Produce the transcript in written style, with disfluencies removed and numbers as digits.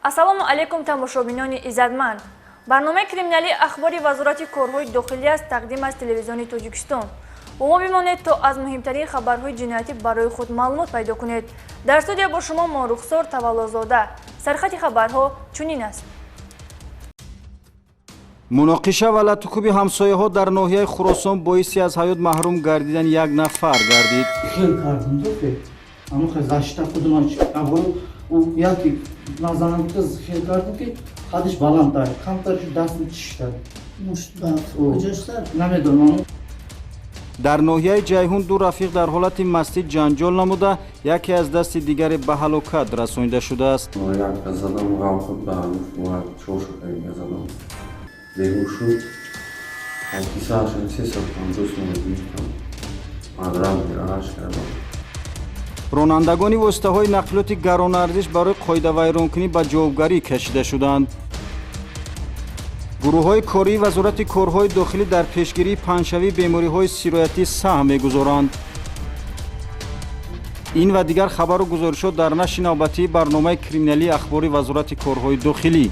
ассалому алейкум тамошобинони иззатманд. барномаи криминалии ахбори вазорати корҳои дохилӣ аст тақдим аз телевизиони Тоҷикистон. با ما بمانید تا از مهمترین خبرهای جنایتی برای خود معلومات پیدا کنید. در استودیو با شما ما رخسار تولدزاده. سرخط خبرها چنین است. مناقشه و لطکوب همسایه‌ها در ناحیه خراسان باعثی از حیات محروم گردیدن یک نفر گردید. خیلی کردم دوست. اما خزاشتا خودم اول او یکی نازنین کس خیلی کردم که خودش بالاتر کمترش دست می‌چشتاد. کجاست؟ نمیدونم. در ناحیه جیهون دو رفیق در حالت مستی جنجال نموده یکی از دست دیگری به هلاکت رسانیده شده است. یک زدم غم خود به هم چوش زدم. بیهوش شد. کیسه هاشون 300 دوست می‌دیدم. مادرم بیراش کردم. رانندگان واسطه‌های نقلیات گران‌ارزش برای قاعده ویرانکنی به جوابگری کشیده شدند. گروه‌های کاری وزارت کارهای داخلی در پیشگیری پنجشوی بیماری‌های سرایتی سهم می‌گذارند. این و دیگر خبر و گزارشات در نشر نوبتی برنامه کریمینالی اخباری وزارت کارهای داخلی